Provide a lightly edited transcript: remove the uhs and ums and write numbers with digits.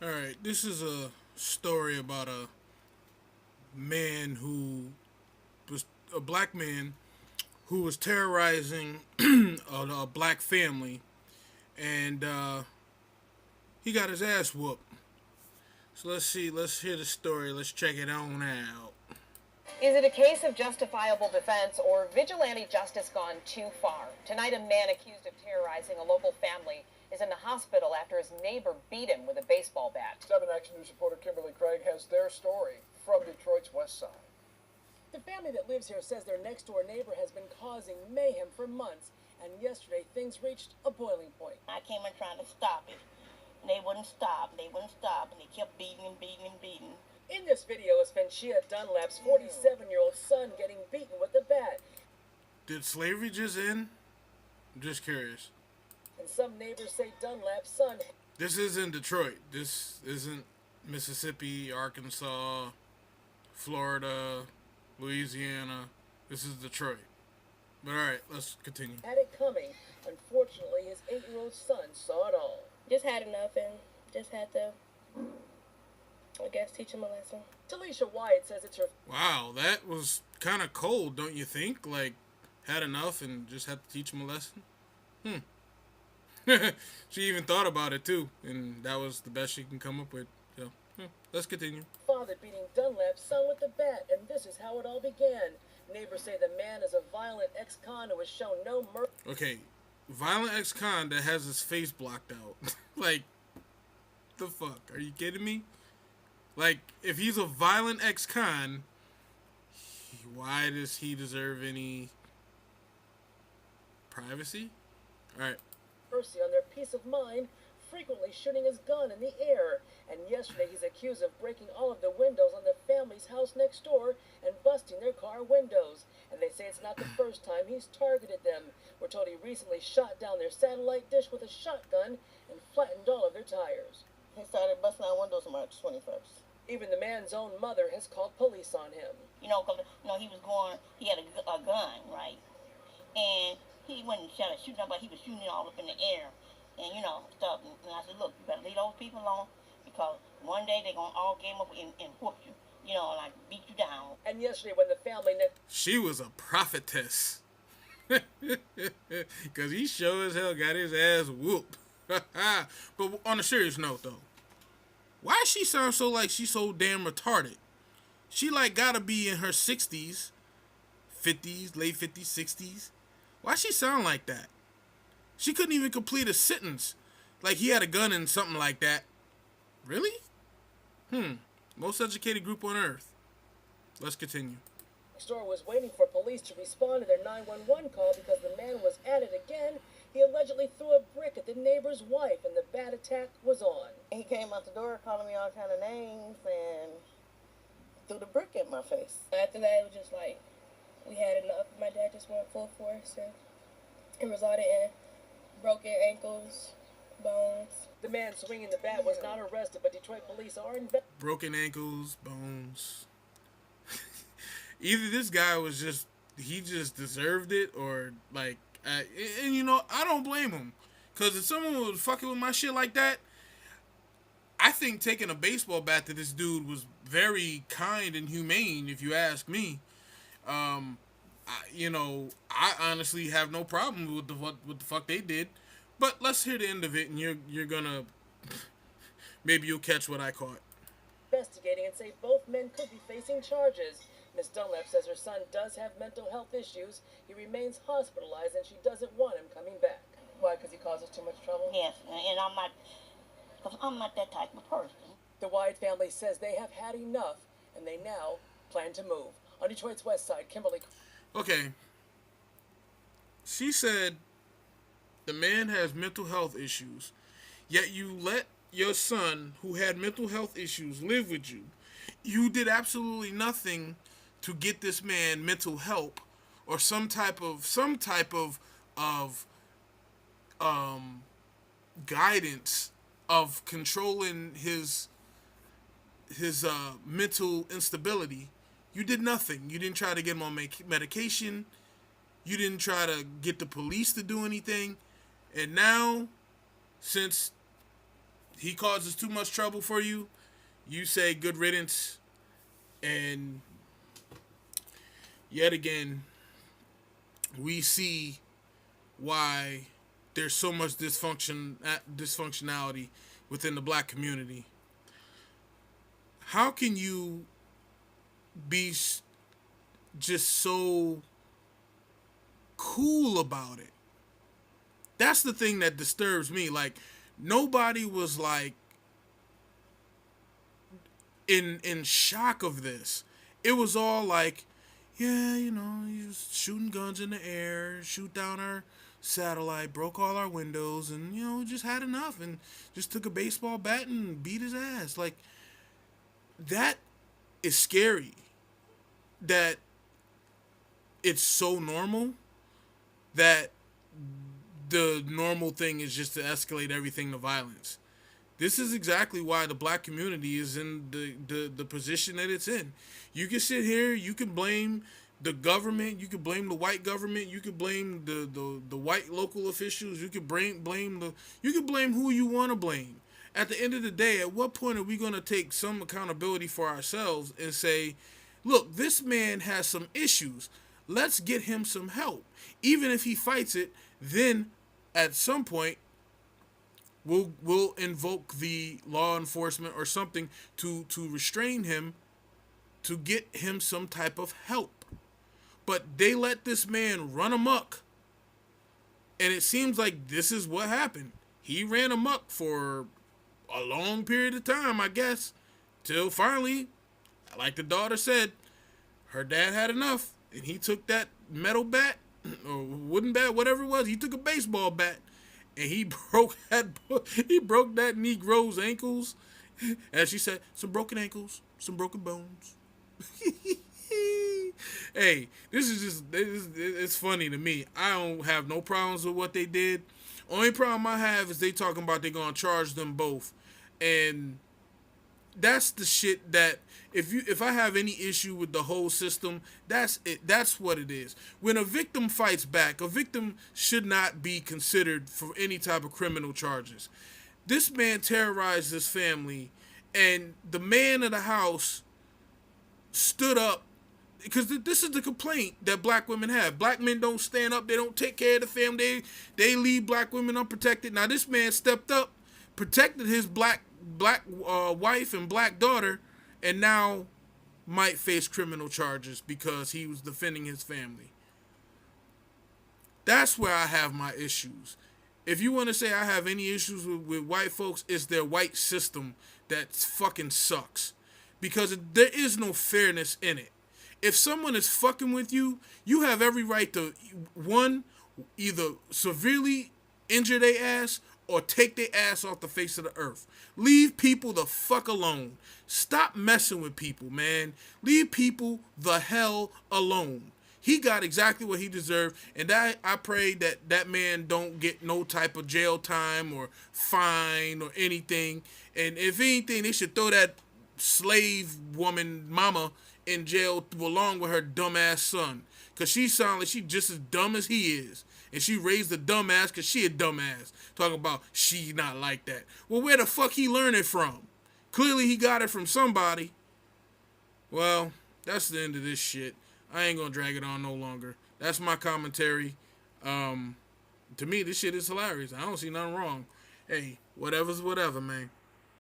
All right, this is a story about a man who was a black man who was terrorizing a black family, and he got his ass whooped. So let's see, let's hear the story. Let's check it on out. Is it a case of justifiable defense or vigilante justice gone too far? Tonight, a man accused of terrorizing a local family is in the hospital after his neighbor beat him with a baseball bat. 7 Action News reporter Kimberly Craig has their story from Detroit's West Side. The family that lives here says their next-door neighbor has been causing mayhem for months, and yesterday things reached a boiling point. I came in trying to stop it, and they wouldn't stop, and they kept beating and beating and beating. In this video is Fenchia Dunlap's 47-year-old son getting beaten with a bat. Did slavery just end? I'm just curious. And some neighbors say Dunlap's son... This isn't Detroit. This isn't Mississippi, Arkansas, Florida, Louisiana. This is Detroit. But alright, let's continue. ...had it coming. Unfortunately, his 8-year-old son saw it all. Just had enough and just had to, I guess, teach him a lesson. Talisha Wyatt says it's her... Wow, that was kind of cold, don't you think? Like, had enough and just had to teach him a lesson? She even thought about it, too. And that was the best she can come up with. So, let's continue. Father beating Dunlap's son with the bat, and this is how it all began. Neighbors say the man is a violent ex-con who has shown no mercy. Okay, violent ex-con that has his face blocked out. Like, the fuck? Are you kidding me? Like, if he's a violent ex-con, why does he deserve any privacy? Alright. Mercy on their peace of mind, frequently shooting his gun in the air. And yesterday he's accused of breaking all of the windows on the family's house next door and busting their car windows. And they say it's not the first time he's targeted them. We're told he recently shot down their satellite dish with a shotgun and flattened all of their tires. He started busting out windows on March 21st. Even the man's own mother has called police on him. He was going, he had a gun, right? And he wasn't shooting up, but he was shooting it all up in the air. And, stuff. And I said, look, you better leave those people alone, because one day they're going to all game up and whoop you. Like beat you down. And yesterday when the family... She was a prophetess. Because he sure as hell got his ass whooped. But on a serious note, though, why does she sound so like she's so damn retarded? She like gotta be in her 60s, 50s, late 50s, 60s. Why she sound like that? She couldn't even complete a sentence. Like he had a gun and something like that. Really? Most educated group on earth. Let's continue. The store was waiting for police to respond to their 911 call because the man was at it again. He allegedly threw a brick at the neighbor's wife, and the bat attack was on. He came out the door calling me all kind of names and threw the brick at my face. After that, it was just like, we had enough. My dad just went full force, and it resulted in broken ankles, bones. The man swinging the bat was not arrested, but Detroit police are investigating. Broken ankles, bones. Either this guy was he just deserved it, or like, and I don't blame him. Because if someone was fucking with my shit like that, I think taking a baseball bat to this dude was very kind and humane, if you ask me. I honestly have no problem with what the fuck they did. But let's hear the end of it, and you're gonna... Maybe you'll catch what I caught. Investigating and say both men could be facing charges. Miss Dunlap says her son does have mental health issues. He remains hospitalized, and she doesn't want him coming back. Why? Because he causes too much trouble? Yes, and I'm not that type of person. The Wyatt family says they have had enough, and they now plan to move. On Detroit's West Side, Kimberly... Okay. She said the man has mental health issues, yet you let your son, who had mental health issues, live with you. You did absolutely nothing to get this man mental help or some type of guidance of controlling his mental instability. You did nothing. You didn't try to get him on medication. You didn't try to get the police to do anything. And now, since he causes too much trouble for you, you say good riddance, and yet again, we see why there's so much dysfunctionality within the black community. How can you be just so cool about it? That's the thing that disturbs me. Like, nobody was like in shock of this. It was all like, yeah, he was shooting guns in the air, shoot down our satellite, broke all our windows, and just had enough, and just took a baseball bat and beat his ass. Like, that is scary. That it's so normal that the normal thing is just to escalate everything to violence. This is exactly why the black community is in the position that it's in. You can sit here, you can blame the government, you can blame the white government, you can blame the white local officials, you can you can blame who you want to blame. At the end of the day, at what point are we going to take some accountability for ourselves and say, look, this man has some issues. Let's get him some help. Even if he fights it, then at some point we'll invoke the law enforcement or something to restrain him, to get him some type of help. But they let this man run amok, and it seems like this is what happened. He ran amok for a long period of time, I guess, till finally, like the daughter said, her dad had enough, and he took that metal bat or wooden bat, whatever it was. He took a baseball bat, and he broke that Negro's ankles. As she said, some broken ankles, some broken bones. Hey, it's funny to me. I don't have no problems with what they did. Only problem I have is they talking about they're gonna charge them both, and that's the shit that if I have any issue with the whole system, that's it. That's what it is. When a victim fights back, a victim should not be considered for any type of criminal charges. This man terrorized his family, and the man of the house stood up, because this is the complaint that black women have. Black men don't stand up. They don't take care of the family. They leave black women unprotected. Now this man stepped up, protected his black wife and black daughter, and now might face criminal charges because he was defending his family. That's where I have my issues. If you want to say I have any issues with white folks, it's their white system that fucking sucks. Because there is no fairness in it. If someone is fucking with you, you have every right to, one, either severely injure their ass or take their ass off the face of the earth. Leave people the fuck alone. Stop messing with people, man. Leave people the hell alone. He got exactly what he deserved, and I pray that man don't get no type of jail time or fine or anything. And if anything, they should throw that slave woman mama in jail along with her dumbass son, because she sounds like she just as dumb as he is, and she raised a dumbass because she a dumbass, talking about she not like that. Well, where the fuck he learn it from? Clearly he got it from somebody. Well, that's the end of this shit. I ain't gonna drag it on no longer. That's my commentary. To me, this shit is hilarious. I don't see nothing wrong. Hey, whatever's whatever, man.